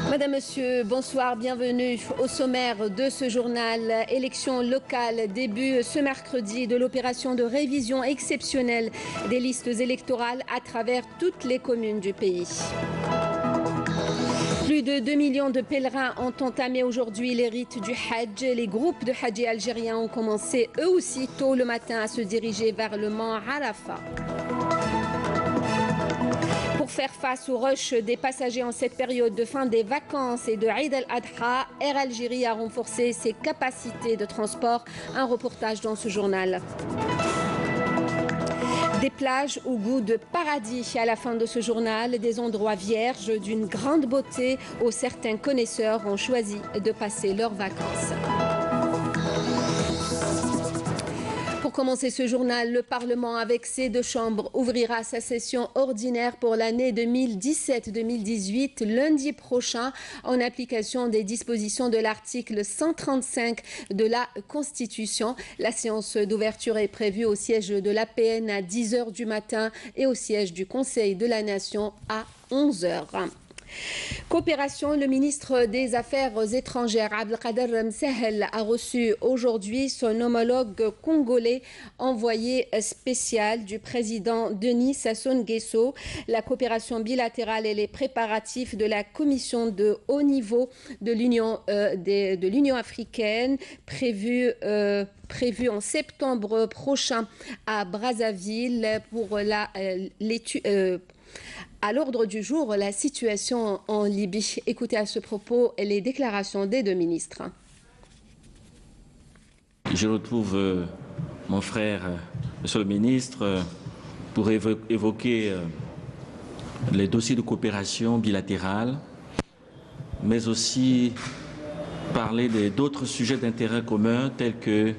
Madame, Monsieur, bonsoir, bienvenue au sommaire de ce journal. Élections locales, début ce mercredi de l'opération de révision exceptionnelle des listes électorales à travers toutes les communes du pays. Plus de 2 millions de pèlerins ont entamé aujourd'hui les rites du Hajj. Les groupes de Hajj algériens ont commencé eux aussi tôt le matin à se diriger vers le mont Arafat. Pour faire face au rush des passagers en cette période de fin des vacances et de Eid al-Adha, Air Algérie a renforcé ses capacités de transport. Un reportage dans ce journal. Des plages au goût de paradis à la fin de ce journal, des endroits vierges d'une grande beauté où certains connaisseurs ont choisi de passer leurs vacances. Pour commencer ce journal, le Parlement, avec ses deux chambres, ouvrira sa session ordinaire pour l'année 2017-2018 lundi prochain en application des dispositions de l'article 135 de la Constitution. La séance d'ouverture est prévue au siège de l'APN à 10 h du matin et au siège du Conseil de la Nation à 11 h. Coopération, le ministre des Affaires étrangères Abdelkader Msahel a reçu aujourd'hui son homologue congolais, envoyé spécial du président Denis Sassou Nguesso. La coopération bilatérale et les préparatifs de la commission de haut niveau de l'Union africaine prévue en septembre prochain à Brazzaville pour l'étude. À l'ordre du jour, la situation en Libye. Écoutez à ce propos les déclarations des deux ministres. Je retrouve mon frère, monsieur le ministre, pour évoquer les dossiers de coopération bilatérale, mais aussi parler d'autres sujets d'intérêt commun tels que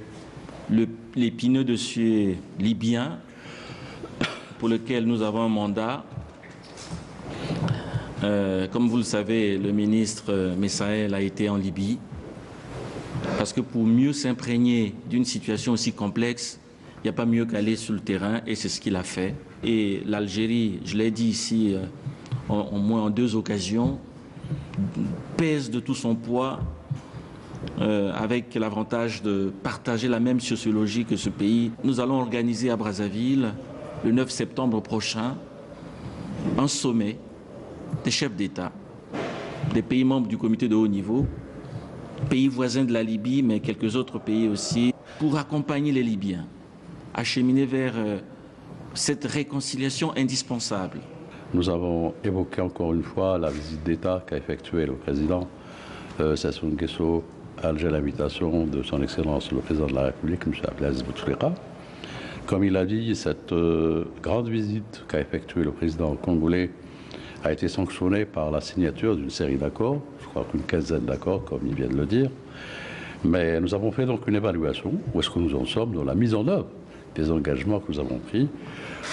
l'épineux dossier libyen, pour lequel nous avons un mandat. Comme vous le savez, le ministre Messaël a été en Libye parce que pour mieux s'imprégner d'une situation aussi complexe, il n'y a pas mieux qu'aller sur le terrain et c'est ce qu'il a fait. Et l'Algérie, je l'ai dit ici au moins en deux occasions, pèse de tout son poids avec l'avantage de partager la même sociologie que ce pays. Nous allons organiser à Brazzaville le 9 septembre prochain un sommet des chefs d'État, des pays membres du comité de haut niveau, pays voisins de la Libye, mais quelques autres pays aussi, pour accompagner les Libyens, acheminer vers cette réconciliation indispensable. Nous avons évoqué encore une fois la visite d'État qu'a effectuée le président Sassou Nguesso à l'invitation de son Excellence le président de la République, M. Abdelaziz Bouteflika. Comme il a dit, cette grande visite qu'a effectuée le président congolais a été sanctionnée par la signature d'une série d'accords, je crois qu'une quinzaine d'accords, comme il vient de le dire. Mais nous avons fait donc une évaluation, où est-ce que nous en sommes dans la mise en œuvre des engagements que nous avons pris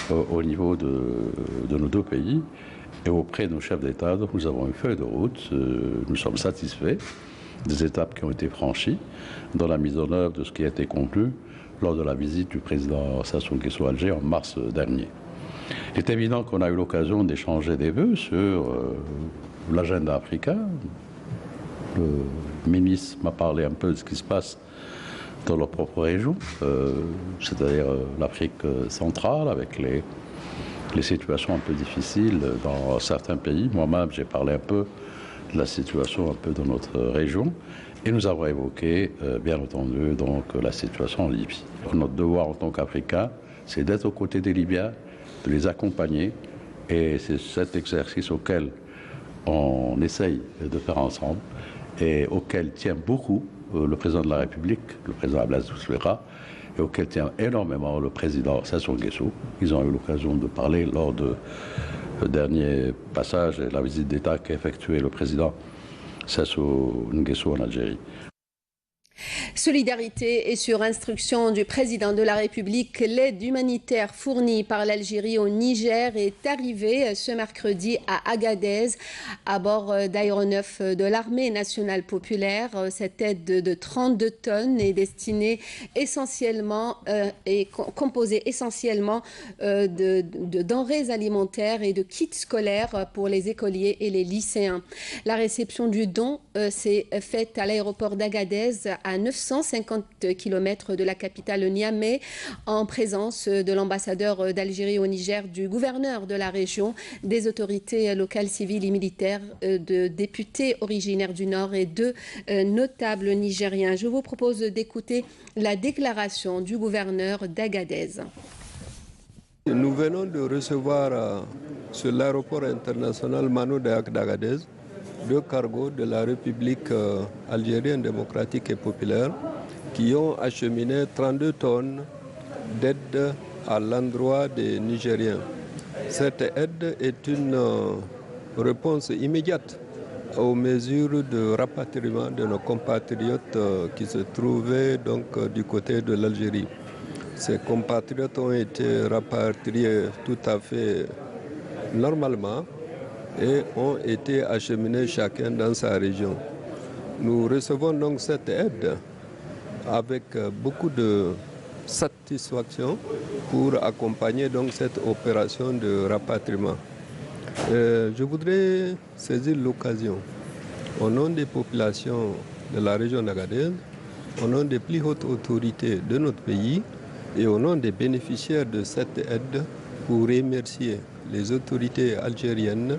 au niveau de nos deux pays et auprès de nos chefs d'État. Donc nous avons une feuille de route, nous sommes satisfaits des étapes qui ont été franchies dans la mise en œuvre de ce qui a été conclu lors de la visite du président Sassou Nguesso à Alger en mars dernier. Il est évident qu'on a eu l'occasion d'échanger des vœux sur l'agenda africain. Le ministre m'a parlé un peu de ce qui se passe dans leur propre région, c'est-à-dire l'Afrique centrale, avec les situations un peu difficiles dans certains pays. Moi-même, j'ai parlé un peu de la situation un peu dans notre région. Et nous avons évoqué, bien entendu, donc, la situation en Libye. Notre devoir en tant qu'Africains, c'est d'être aux côtés des Libyens, de les accompagner. Et c'est cet exercice auquel on essaye de faire ensemble et auquel tient beaucoup le président de la République, le président Abdelaziz Bouteflika, et auquel tient énormément le président Sassou Nguesso. Ils ont eu l'occasion de parler lors de le dernier passage et la visite d'État qu'a effectué le président Sassou Nguesso en Algérie. Solidarité et sur instruction du président de la République, l'aide humanitaire fournie par l'Algérie au Niger est arrivée ce mercredi à Agadez à bord d'aéronefs de l'armée nationale populaire. Cette aide de 32 tonnes est destinée essentiellement et composée essentiellement de denrées alimentaires et de kits scolaires pour les écoliers et les lycéens. La réception du don s'est faite à l'aéroport d'Agadez à 950 km de la capitale Niamey, en présence de l'ambassadeur d'Algérie au Niger, du gouverneur de la région, des autorités locales, civiles et militaires, de députés originaires du Nord et de notables nigériens. Je vous propose d'écouter la déclaration du gouverneur d'Agadez. Nous venons de recevoir sur l'aéroport international Mano Dayak d'Agadez 2 cargos de la République algérienne démocratique et populaire qui ont acheminé 32 tonnes d'aide à l'endroit des Nigériens. Cette aide est une réponse immédiate aux mesures de rapatriement de nos compatriotes qui se trouvaient donc du côté de l'Algérie. Ces compatriotes ont été rapatriés tout à fait normalement et ont été acheminés chacun dans sa région. Nous recevons donc cette aide avec beaucoup de satisfaction pour accompagner donc cette opération de rapatriement. Je voudrais saisir l'occasion, au nom des populations de la région d'Agadez, au nom des plus hautes autorités de notre pays et au nom des bénéficiaires de cette aide, pour remercier les autorités algériennes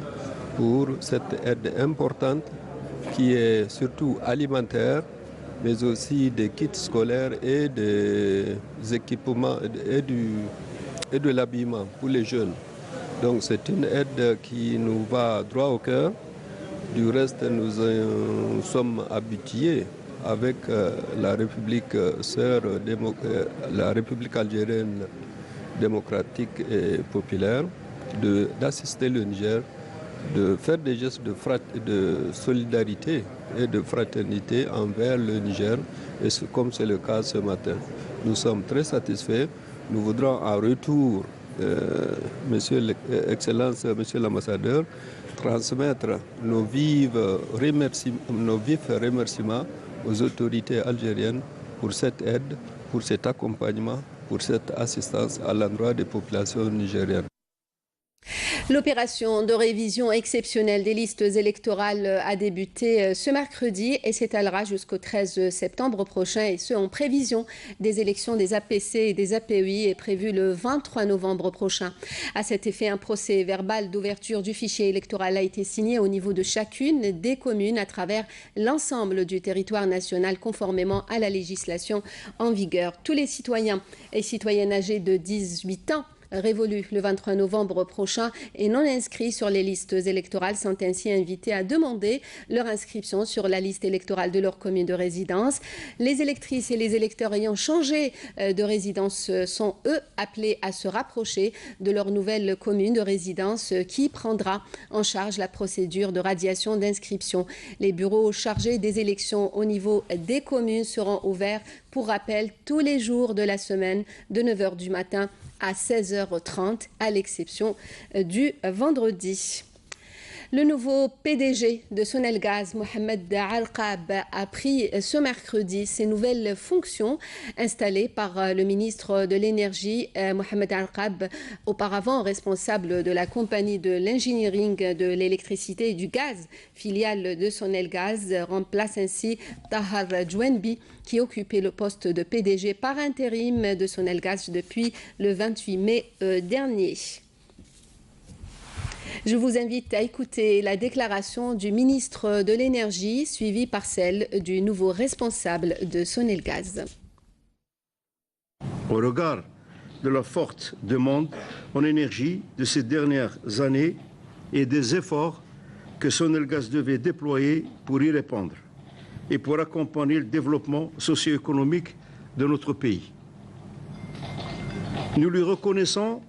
pour cette aide importante qui est surtout alimentaire, mais aussi des kits scolaires et des équipements et de l'habillement pour les jeunes. Donc c'est une aide qui nous va droit au cœur. Du reste, nous sommes habitués avec la République sœur, la République algérienne démocratique et populaire, d'assister le Niger, de faire des gestes de solidarité et de fraternité envers le Niger, et comme c'est le cas ce matin. Nous sommes très satisfaits. Nous voudrons en retour, Excellence, Monsieur l'ambassadeur, transmettre nos vifs remerciements aux autorités algériennes pour cette aide, pour cet accompagnement, pour cette assistance à l'endroit des populations nigériennes. L'opération de révision exceptionnelle des listes électorales a débuté ce mercredi et s'étalera jusqu'au 13 septembre prochain, et ce en prévision des élections des APC et des API est prévu le 23 novembre prochain. À cet effet, un procès verbal d'ouverture du fichier électoral a été signé au niveau de chacune des communes à travers l'ensemble du territoire national, conformément à la législation en vigueur. Tous les citoyens et citoyennes âgés de 18 ans révolus le 23 novembre prochain et non inscrits sur les listes électorales sont ainsi invités à demander leur inscription sur la liste électorale de leur commune de résidence. Les électrices et les électeurs ayant changé de résidence sont, eux, appelés à se rapprocher de leur nouvelle commune de résidence qui prendra en charge la procédure de radiation d'inscription. Les bureaux chargés des élections au niveau des communes seront ouverts, pour rappel, tous les jours de la semaine de 9h du matin à 16h30, à l'exception du vendredi. Le nouveau PDG de Sonelgaz, Mohamed Alqab, a pris ce mercredi ses nouvelles fonctions installées par le ministre de l'Énergie, Mohamed Alqab, auparavant responsable de la compagnie de l'engineering de l'électricité et du gaz, filiale de Sonelgaz, remplace ainsi Tahar Djouenbi, qui occupait le poste de PDG par intérim de Sonelgaz depuis le 28 mai dernier. Je vous invite à écouter la déclaration du ministre de l'Énergie, suivie par celle du nouveau responsable de Sonelgaz. Au regard de la forte demande en énergie de ces dernières années et des efforts que Sonelgaz devait déployer pour y répondre et pour accompagner le développement socio-économique de notre pays, nous lui reconnaissons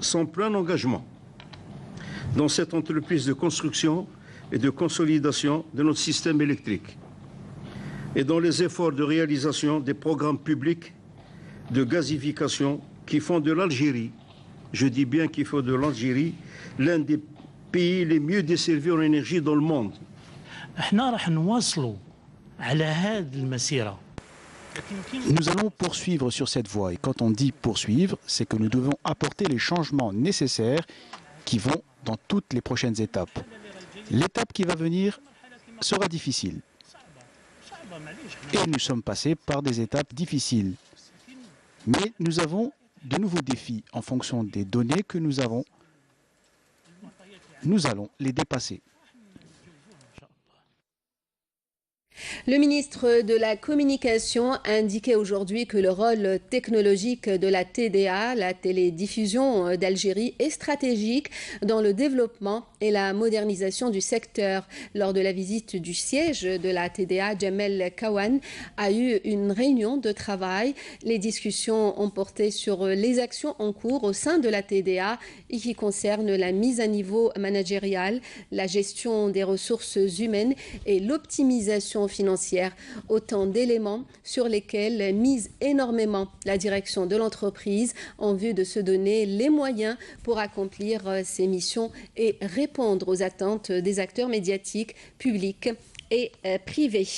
son plein engagement dans cette entreprise de construction et de consolidation de notre système électrique. et dans les efforts de réalisation des programmes publics de gazification qui font de l'Algérie, je dis bien qu'il faut de l'Algérie, l'un des pays les mieux desservis en énergie dans le monde. Nous allons poursuivre sur cette voie et quand on dit poursuivre, c'est que nous devons apporter les changements nécessaires qui vont dans toutes les prochaines étapes. L'étape qui va venir sera difficile. Et nous sommes passés par des étapes difficiles. Mais nous avons de nouveaux défis en fonction des données que nous avons. Nous allons les dépasser. Le ministre de la Communication indiquait aujourd'hui que le rôle technologique de la TDA, la télédiffusion d'Algérie, est stratégique dans le développement et la modernisation du secteur. Lors de la visite du siège de la TDA, Jamel Kawan a eu une réunion de travail. Les discussions ont porté sur les actions en cours au sein de la TDA et qui concernent la mise à niveau managérial, la gestion des ressources humaines et l'optimisation financière, autant d'éléments sur lesquels mise énormément la direction de l'entreprise en vue de se donner les moyens pour accomplir ses missions et répondre aux attentes des acteurs médiatiques, publics et privés.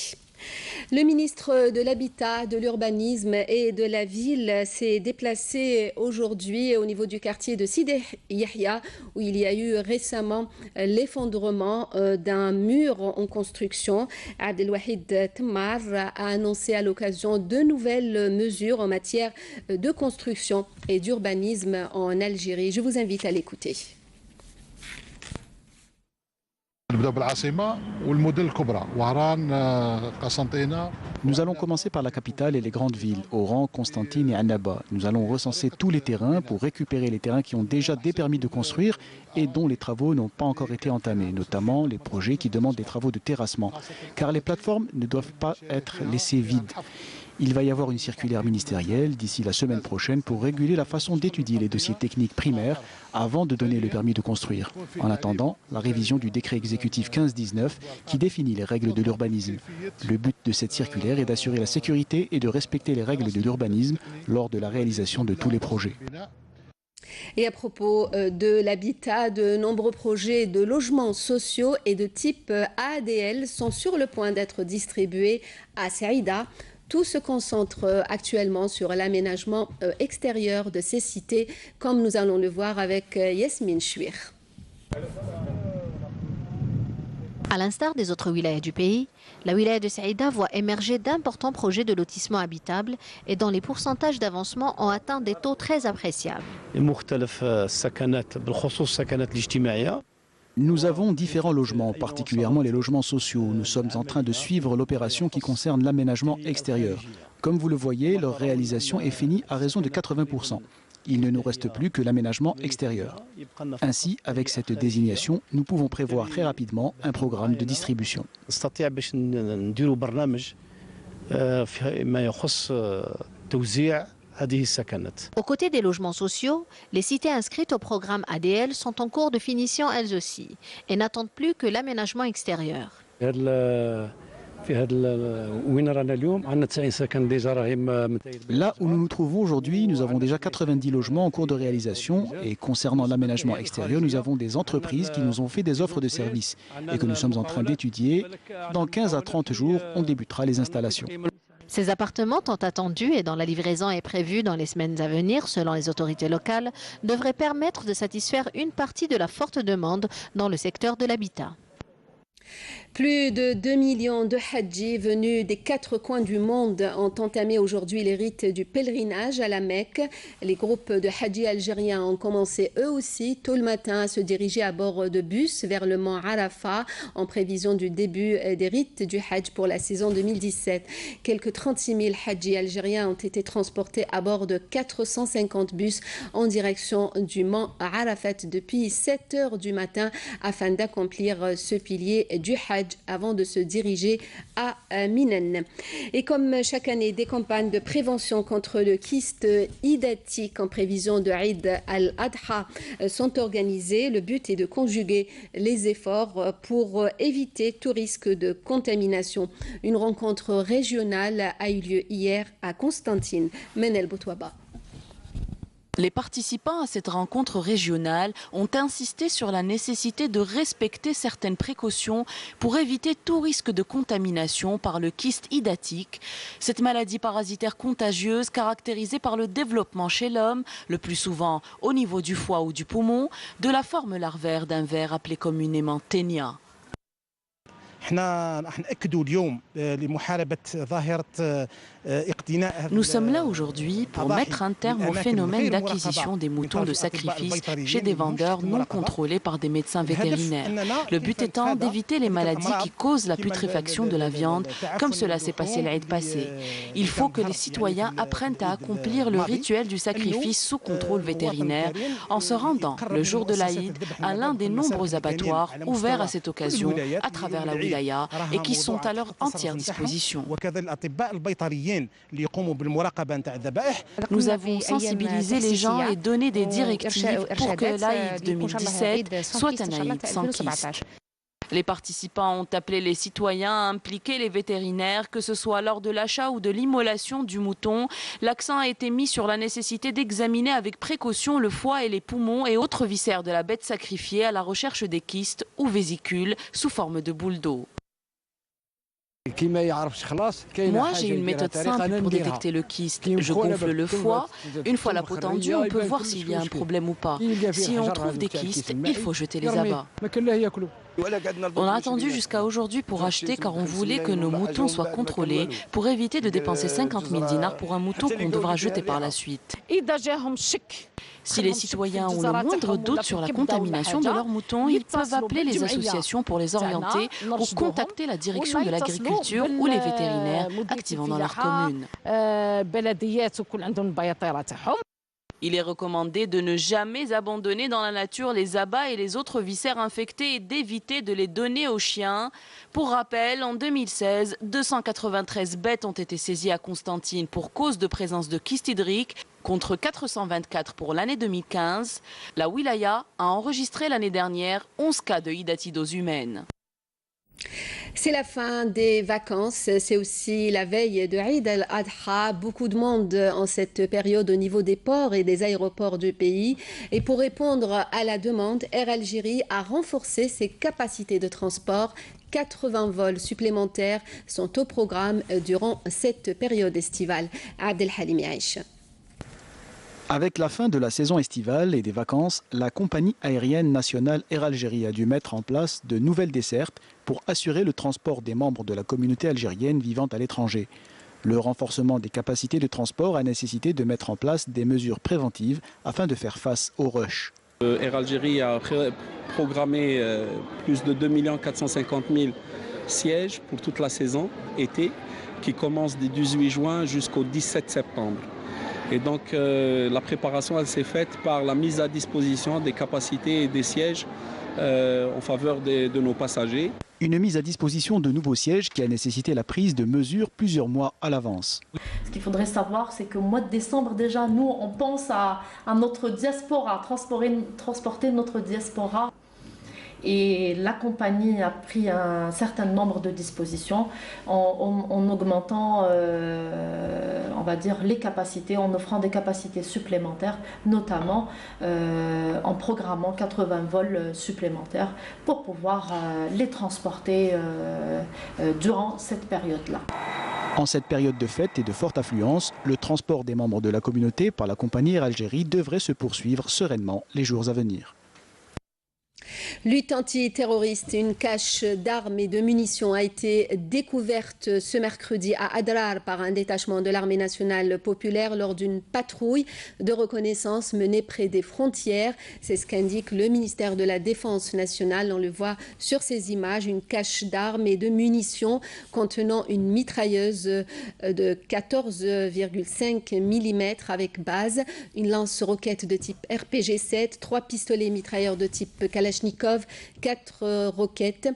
Le ministre de l'Habitat, de l'Urbanisme et de la Ville s'est déplacé aujourd'hui au niveau du quartier de Sidi Yahya où il y a eu récemment l'effondrement d'un mur en construction. Abdelwahid Temmar a annoncé à l'occasion de nouvelles mesures en matière de construction et d'urbanisme en Algérie. Je vous invite à l'écouter. Nous allons commencer par la capitale et les grandes villes, Oran, Constantine et Annaba. Nous allons recenser tous les terrains pour récupérer les terrains qui ont déjà des permis de construire et dont les travaux n'ont pas encore été entamés, notamment les projets qui demandent des travaux de terrassement, car les plateformes ne doivent pas être laissées vides. Il va y avoir une circulaire ministérielle d'ici la semaine prochaine pour réguler la façon d'étudier les dossiers techniques primaires avant de donner le permis de construire. En attendant, la révision du décret exécutif 1519 qui définit les règles de l'urbanisme. Le but de cette circulaire est d'assurer la sécurité et de respecter les règles de l'urbanisme lors de la réalisation de tous les projets. Et à propos de l'habitat, de nombreux projets de logements sociaux et de type ADL sont sur le point d'être distribués à Saïda. Tout se concentre actuellement sur l'aménagement extérieur de ces cités, comme nous allons le voir avec Yasmine Chouir. À l'instar des autres wilayas du pays, la wilaya de Saïda voit émerger d'importants projets de lotissement habitable et dont les pourcentages d'avancement ont atteint des taux très appréciables. Nous avons différents logements, particulièrement les logements sociaux. Nous sommes en train de suivre l'opération qui concerne l'aménagement extérieur. Comme vous le voyez, leur réalisation est finie à raison de 80%. Il ne nous reste plus que l'aménagement extérieur. Ainsi, avec cette désignation, nous pouvons prévoir très rapidement un programme de distribution. Aux côtés des logements sociaux, les cités inscrites au programme ADL sont en cours de finition elles aussi et n'attendent plus que l'aménagement extérieur. Là où nous nous trouvons aujourd'hui, nous avons déjà 90 logements en cours de réalisation et concernant l'aménagement extérieur, nous avons des entreprises qui nous ont fait des offres de services et que nous sommes en train d'étudier. Dans 15 à 30 jours, on débutera les installations. Ces appartements tant attendus et dont la livraison est prévue dans les semaines à venir selon les autorités locales devraient permettre de satisfaire une partie de la forte demande dans le secteur de l'habitat. Plus de 2 millions de hadjis venus des 4 coins du monde ont entamé aujourd'hui les rites du pèlerinage à la Mecque. Les groupes de hadjis algériens ont commencé eux aussi tôt le matin à se diriger à bord de bus vers le mont Arafat en prévision du début des rites du Hajj pour la saison 2017. Quelques 36 000 hadjis algériens ont été transportés à bord de 450 bus en direction du mont Arafat depuis 7 heures du matin afin d'accomplir ce pilier du Hajj Hajj avant de se diriger à Minan. Et comme chaque année, des campagnes de prévention contre le kyste hydatique en prévision de Eid al-Adha sont organisées. Le but est de conjuguer les efforts pour éviter tout risque de contamination. Une rencontre régionale a eu lieu hier à Constantine. Menel Boutouaba. Les participants à cette rencontre régionale ont insisté sur la nécessité de respecter certaines précautions pour éviter tout risque de contamination par le kyste hydatique. Cette maladie parasitaire contagieuse caractérisée par le développement chez l'homme, le plus souvent au niveau du foie ou du poumon, de la forme larvaire d'un ver appelé communément ténia. Nous sommes là aujourd'hui pour mettre un terme au phénomène d'acquisition des moutons de sacrifice chez des vendeurs non contrôlés par des médecins vétérinaires. Le but étant d'éviter les maladies qui causent la putréfaction de la viande, comme cela s'est passé l'Aïd passé. Il faut que les citoyens apprennent à accomplir le rituel du sacrifice sous contrôle vétérinaire en se rendant le jour de l'Aïd à l'un des nombreux abattoirs ouverts à cette occasion à travers la wilaya et qui sont à leur entière disposition. Nous avons sensibilisé les gens et donné des directives pour que l'Aïd 2017 soit un Aïd sans kyste. Les participants ont appelé les citoyens à impliquer les vétérinaires, que ce soit lors de l'achat ou de l'immolation du mouton. L'accent a été mis sur la nécessité d'examiner avec précaution le foie et les poumons et autres viscères de la bête sacrifiée à la recherche des kystes ou vésicules sous forme de boules d'eau. Moi, j'ai une méthode simple pour détecter le kyste. Je gonfle le foie. Une fois la peau tendue, on peut voir s'il y a un problème ou pas. Si on trouve des kystes, il faut jeter les abats. On a attendu jusqu'à aujourd'hui pour acheter car on voulait que nos moutons soient contrôlés pour éviter de dépenser 50 000 dinars pour un mouton qu'on devra jeter par la suite. Si les citoyens ont le moindre doute sur la contamination de leurs moutons, ils peuvent appeler les associations pour les orienter ou contacter la direction de l'agriculture ou les vétérinaires activant dans leur commune. Il est recommandé de ne jamais abandonner dans la nature les abats et les autres viscères infectés et d'éviter de les donner aux chiens. Pour rappel, en 2016, 293 bêtes ont été saisies à Constantine pour cause de présence de kyste hydrique, contre 424 pour l'année 2015. La wilaya a enregistré l'année dernière 11 cas de hydatidose humaine. C'est la fin des vacances, c'est aussi la veille de Eid al-Adha. Beaucoup de monde en cette période au niveau des ports et des aéroports du pays. Et pour répondre à la demande, Air Algérie a renforcé ses capacités de transport. 80 vols supplémentaires sont au programme durant cette période estivale. Abdelhalim Yaïch. Avec la fin de la saison estivale et des vacances, la compagnie aérienne nationale Air Algérie a dû mettre en place de nouvelles dessertes pour assurer le transport des membres de la communauté algérienne vivant à l'étranger. Le renforcement des capacités de transport a nécessité de mettre en place des mesures préventives afin de faire face au rush. Air Algérie a programmé plus de 2 450 000 sièges pour toute la saison été qui commence du 18 juin jusqu'au 17 septembre. Et donc la préparation elle s'est faite par la mise à disposition des capacités et des sièges en faveur de nos passagers. Une mise à disposition de nouveaux sièges qui a nécessité la prise de mesures plusieurs mois à l'avance. Ce qu'il faudrait savoir, c'est qu'au mois de décembre déjà, nous on pense à notre diaspora, transporter notre diaspora. Et la compagnie a pris un certain nombre de dispositions en augmentant, on va dire, les capacités, en offrant des capacités supplémentaires, notamment en programmant 80 vols supplémentaires pour pouvoir les transporter durant cette période-là. En cette période de fête et de forte affluence, le transport des membres de la communauté par la compagnie Air Algérie devrait se poursuivre sereinement les jours à venir. Lutte antiterroriste, une cache d'armes et de munitions a été découverte ce mercredi à Adrar par un détachement de l'armée nationale populaire lors d'une patrouille de reconnaissance menée près des frontières. C'est ce qu'indique le ministère de la Défense nationale. On le voit sur ces images, une cache d'armes et de munitions contenant une mitrailleuse de 14,5 mm avec base, une lance-roquette de type RPG-7, 3 pistolets mitrailleurs de type Kalachnikov Kalachnikov, 4 roquettes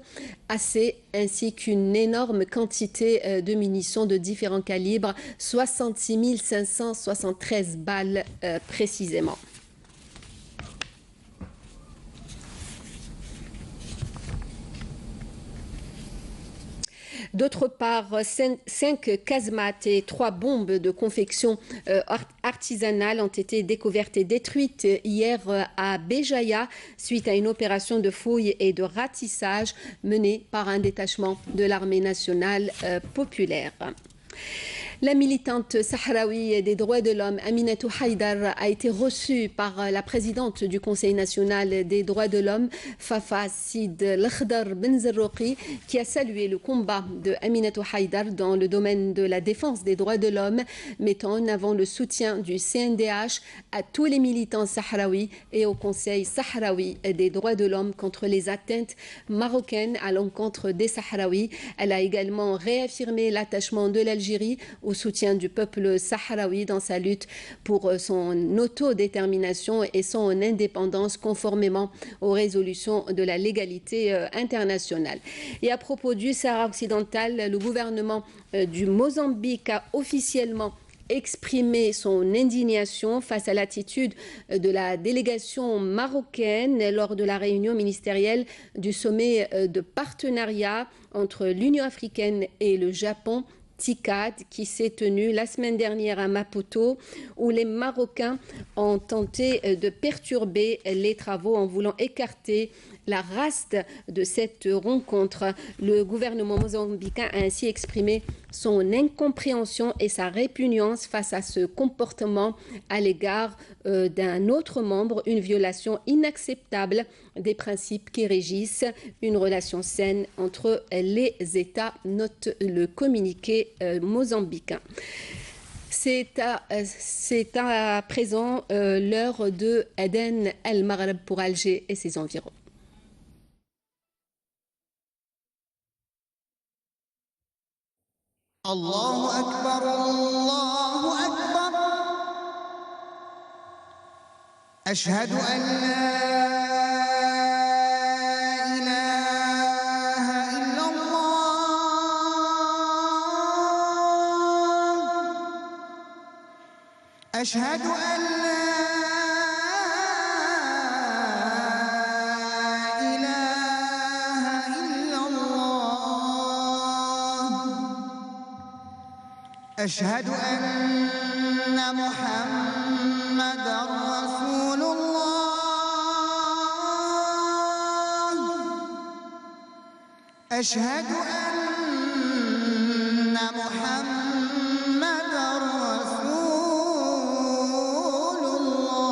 AC ainsi qu'une énorme quantité de munitions de différents calibres, 66 573 balles précisément. D'autre part, 5 casemates et 3 bombes de confection artisanale ont été découvertes et détruites hier à Béjaïa suite à une opération de fouille et de ratissage menée par un détachement de l'armée nationale populaire. La militante sahraoui des droits de l'homme, Aminatou Haïdar, a été reçue par la présidente du Conseil national des droits de l'homme, Fafa Sid Lakhdar Benzerroqi, qui a salué le combat de Aminatou Haïdar dans le domaine de la défense des droits de l'homme, mettant en avant le soutien du CNDH à tous les militants sahraouis et au Conseil sahraoui des droits de l'homme contre les atteintes marocaines à l'encontre des Sahraouis. Elle a également réaffirmé l'attachement de l'Algérie au soutien du peuple sahraoui dans sa lutte pour son autodétermination et son indépendance conformément aux résolutions de la légalité internationale. Et à propos du Sahara occidental, le gouvernement du Mozambique a officiellement exprimé son indignation face à l'attitude de la délégation marocaine lors de la réunion ministérielle du sommet de partenariat entre l'Union africaine et le Japon, TICAD, qui s'est tenu la semaine dernière à Maputo, où les Marocains ont tenté de perturber les travaux en voulant écarter la race de cette rencontre. Le gouvernement mozambicain a ainsi exprimé son incompréhension et sa répugnance face à ce comportement à l'égard d'un autre membre, une violation inacceptable des principes qui régissent une relation saine entre les États, note le communiqué mozambicain. C'est à présent l'heure de Aden El Maghreb pour Alger et ses environs. الله أكبر الله أكبر أشهد أن لا إله إلا الله أشهد أن لا أشهد أن محمدًا رسول الله أشهد أن محمدًا رسول الله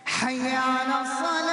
حي على الصلاة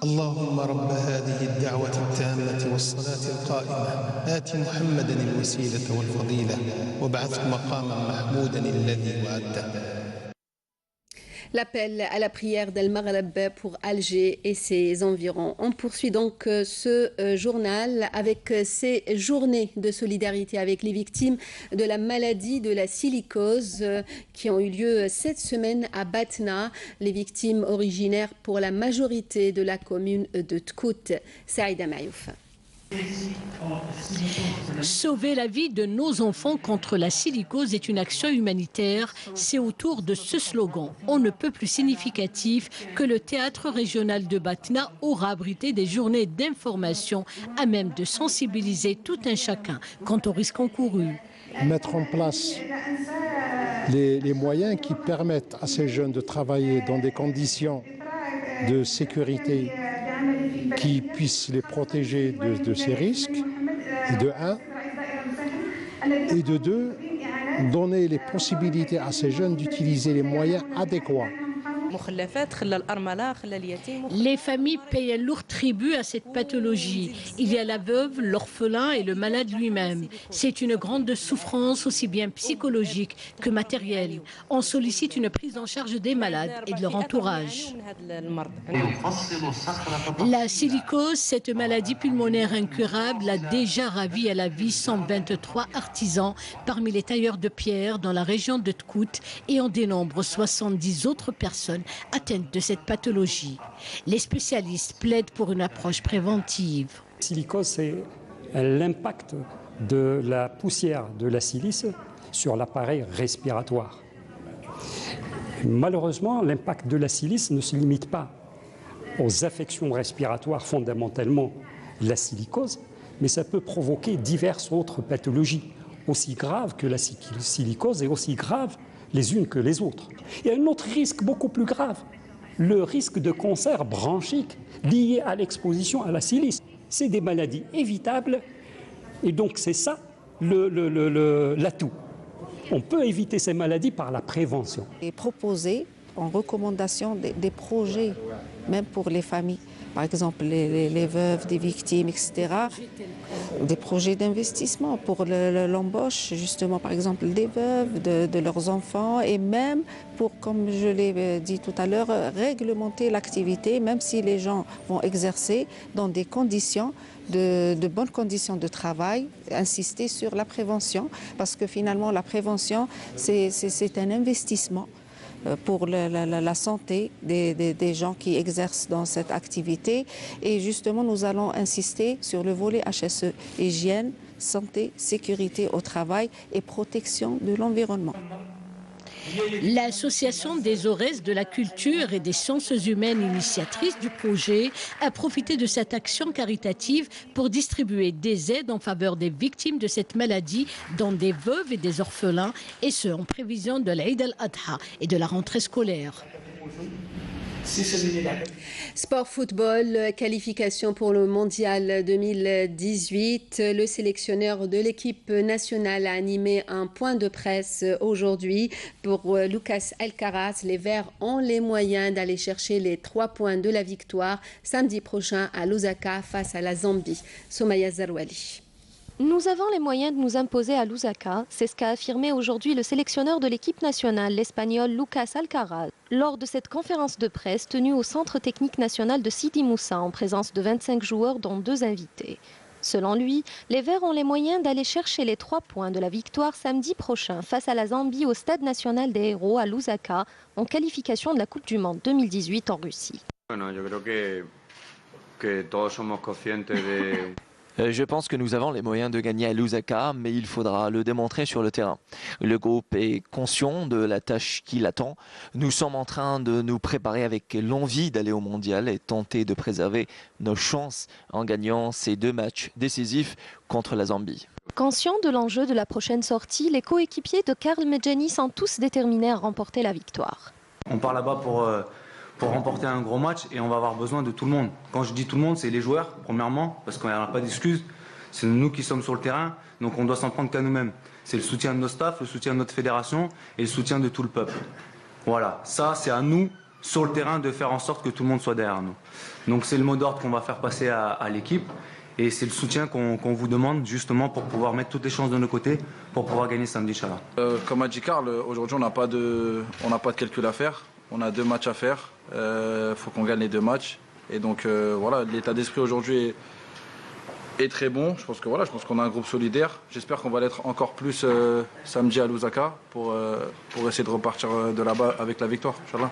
اللهم رب هذه الدعوة التامة والصلاة القائمة آت محمدا الوسيلة والفضيلة وابعثه مقاما محمودا الذي وعدته. L'appel à la prière d'El Maghreb pour Alger et ses environs. On poursuit donc ce journal avec ces journées de solidarité avec les victimes de la maladie de la silicose qui ont eu lieu cette semaine à Batna. Les victimes originaires pour la majorité de la commune de Tkout. Saïda Mayouf. Sauver la vie de nos enfants contre la silicose est une action humanitaire. C'est autour de ce slogan, on ne peut plus significatif, que le théâtre régional de Batna aura abrité des journées d'information à même de sensibiliser tout un chacun quant aux risques encourus. Mettre en place les moyens qui permettent à ces jeunes de travailler dans des conditions de sécurité qui puissent les protéger de ces risques, de un, et de deux, donner les possibilités à ces jeunes d'utiliser les moyens adéquats. Les familles payent un lourd tribut à cette pathologie. Il y a la veuve, l'orphelin et le malade lui-même. C'est une grande souffrance aussi bien psychologique que matérielle. On sollicite une prise en charge des malades et de leur entourage. La silicose, cette maladie pulmonaire incurable, a déjà ravi à la vie 123 artisans parmi les tailleurs de pierre dans la région de Tkout et on dénombre 70 autres personnes atteintes de cette pathologie. Les spécialistes plaident pour une approche préventive. La silicose, c'est l'impact de la poussière de la silice sur l'appareil respiratoire. Malheureusement, l'impact de la silice ne se limite pas aux affections respiratoires, fondamentalement la silicose, mais ça peut provoquer diverses autres pathologies, aussi graves que la silicose et aussi graves les unes que les autres. Il y a un autre risque beaucoup plus grave, le risque de cancer bronchique lié à l'exposition à la silice. C'est des maladies évitables et donc c'est ça l'atout. On peut éviter ces maladies par la prévention. Et proposer en recommandation des projets, même pour les familles. Par exemple, les veuves des victimes, etc. Des projets d'investissement pour l'embauche, justement, par exemple, des veuves, de leurs enfants, et même pour, comme je l'ai dit tout à l'heure, réglementer l'activité, même si les gens vont exercer dans des conditions, de bonnes conditions de travail, insister sur la prévention, parce que finalement, la prévention, c'est un investissement pour la santé des gens qui exercent dans cette activité. Et justement, nous allons insister sur le volet HSE, hygiène, santé, sécurité au travail et protection de l'environnement. L'Association des Aurès de la culture et des sciences humaines initiatrice du projet a profité de cette action caritative pour distribuer des aides en faveur des victimes de cette maladie, dont des veuves et des orphelins, et ce en prévision de l'Eid al-Adha et de la rentrée scolaire. Sport football, qualification pour le mondial 2018. Le sélectionneur de l'équipe nationale a animé un point de presse aujourd'hui pour Lucas Alcaraz. Les Verts ont les moyens d'aller chercher les 3 points de la victoire samedi prochain à Lusaka face à la Zambie. Somaya Zarouali. Nous avons les moyens de nous imposer à Lusaka, c'est ce qu'a affirmé aujourd'hui le sélectionneur de l'équipe nationale, l'Espagnol Lucas Alcaraz, lors de cette conférence de presse tenue au Centre technique national de Sidi Moussa en présence de 25 joueurs dont 2 invités. Selon lui, les Verts ont les moyens d'aller chercher les 3 points de la victoire samedi prochain face à la Zambie au Stade national des héros à Lusaka en qualification de la Coupe du Monde 2018 en Russie. Je pense que nous avons les moyens de gagner à Lusaka, mais il faudra le démontrer sur le terrain. Le groupe est conscient de la tâche qui l'attend. Nous sommes en train de nous préparer avec l'envie d'aller au mondial et tenter de préserver nos chances en gagnant ces 2 matchs décisifs contre la Zambie. Conscients de l'enjeu de la prochaine sortie, les coéquipiers de Karl Medjani sont tous déterminés à remporter la victoire. On part là-bas pour remporter un gros match et on va avoir besoin de tout le monde. Quand je dis tout le monde, c'est les joueurs, premièrement, parce qu'on n'a pas d'excuses. C'est nous qui sommes sur le terrain, donc on doit s'en prendre qu'à nous-mêmes. C'est le soutien de nos staffs, le soutien de notre fédération et le soutien de tout le peuple. Voilà, ça c'est à nous, sur le terrain, de faire en sorte que tout le monde soit derrière nous. Donc c'est le mot d'ordre qu'on va faire passer à l'équipe et c'est le soutien qu'on vous demande justement pour pouvoir mettre toutes les chances de nos côtés pour pouvoir gagner samedi, Inch'Allah. Comme a dit Karl, aujourd'hui on n'a pas de calcul à faire. On a 2 matchs à faire, faut qu'on gagne les 2 matchs. Et donc voilà, l'état d'esprit aujourd'hui est très bon. Je pense qu'on a un groupe solidaire. J'espère qu'on va l'être encore plus samedi à Lusaka pour essayer de repartir de là-bas avec la victoire, Inch'Allah.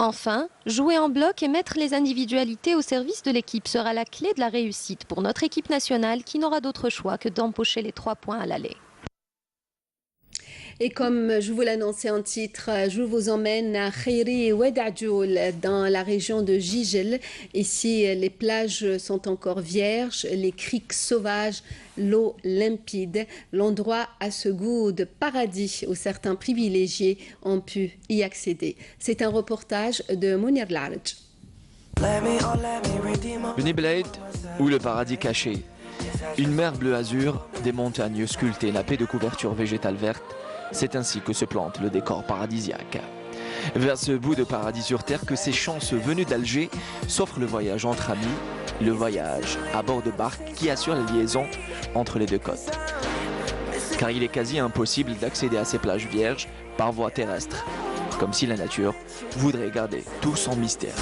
Enfin, jouer en bloc et mettre les individualités au service de l'équipe sera la clé de la réussite pour notre équipe nationale qui n'aura d'autre choix que d'empocher les 3 points à l'aller. Et comme je vous l'annonçais en titre, je vous emmène à Khairi Ouedadjoul, dans la région de Jijel. Ici, les plages sont encore vierges, les criques sauvages, l'eau limpide. L'endroit a ce goût de paradis où certains privilégiés ont pu y accéder. C'est un reportage de Mounir Larj. Beni Bled ou le paradis caché. Une mer bleu azur, des montagnes sculptées nappées de couverture végétale verte. C'est ainsi que se plante le décor paradisiaque. Vers ce bout de paradis sur terre que ces chances venues d'Alger s'offrent le voyage entre amis, le voyage à bord de barques qui assure la liaison entre les deux côtes. Car il est quasi impossible d'accéder à ces plages vierges par voie terrestre, comme si la nature voudrait garder tout son mystère.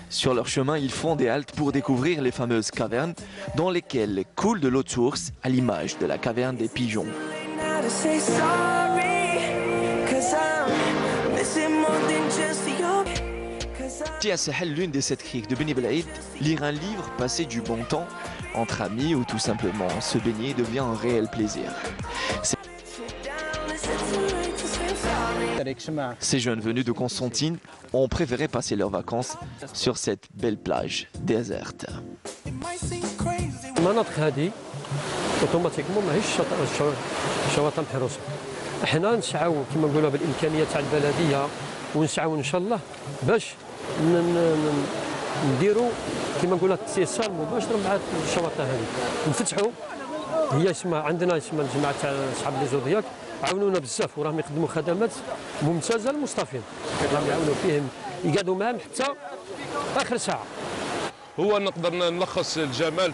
Sur leur chemin, ils font des haltes pour découvrir les fameuses cavernes dans lesquelles coule de l'eau de source à l'image de la caverne des pigeons. À Sahel, l'une des 7 criques de Beni Bled, lire un livre, passer du bon temps entre amis ou tout simplement se baigner devient un réel plaisir. Ces jeunes venus de Constantine ont préféré passer leurs vacances sur cette belle plage déserte. اوتوماتيكمون ماهيش شواطئ محروسه. حنا نسعاو كما نقولوا بالامكانيات تاع البلديه ونسعاو ان شاء الله باش نديروا كما نقولوا اتصال مباشر مع الشواطئ هذه نفتحوا. هي اسمها عندنا اسمها الجماعه تاع اصحاب لي زودياك عاونونا بزاف وراهم يقدموا خدمات ممتازه للمصطفين. راهم يعاونوا فيهم يقعدوا معهم حتى اخر ساعه. هو نقدر نلخص الجمال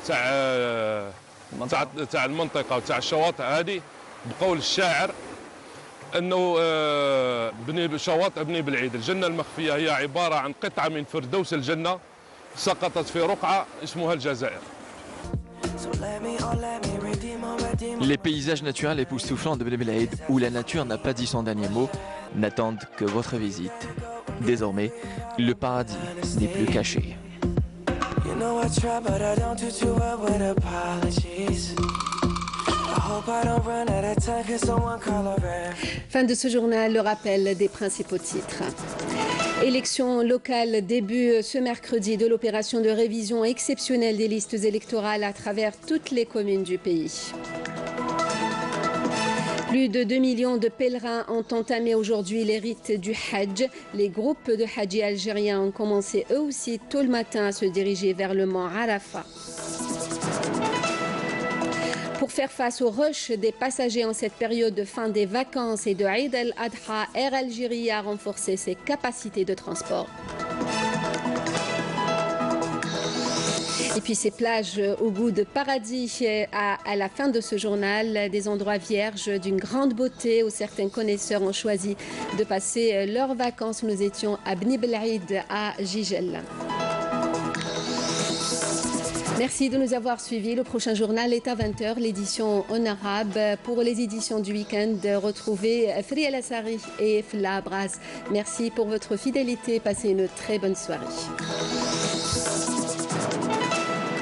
تاع المنطقه وتاع الشواطئ هذه بقول الشاعر انه شواطئ بني بلعيد الجنه المخفيه هي عباره عن قطعه من فردوس الجنه سقطت في رقعه اسمها الجزائر. Les paysages naturels époustouflants de Beni Bled, où la nature n'a pas dit son dernier mot, n'attendent que votre visite. Désormais, le paradis n'est plus caché. Fin de ce journal, le rappel des principaux titres. Élections locales, début ce mercredi de l'opération de révision exceptionnelle des listes électorales à travers toutes les communes du pays. Plus de 2 millions de pèlerins ont entamé aujourd'hui les rites du Hajj. Les groupes de Hajji algériens ont commencé eux aussi tôt le matin à se diriger vers le mont Arafat. Pour faire face au rush des passagers en cette période de fin des vacances et de Eid al-Adha, Air Algérie a renforcé ses capacités de transport. Et puis ces plages au goût de paradis à la fin de ce journal, des endroits vierges d'une grande beauté où certains connaisseurs ont choisi de passer leurs vacances. Nous étions à Beni Bled à Jijel. Merci de nous avoir suivis. Le prochain journal est à 20h, l'édition en arabe. Pour les éditions du week-end, retrouvez Fri El Assari et Fla Braz. Merci pour votre fidélité. Passez une très bonne soirée.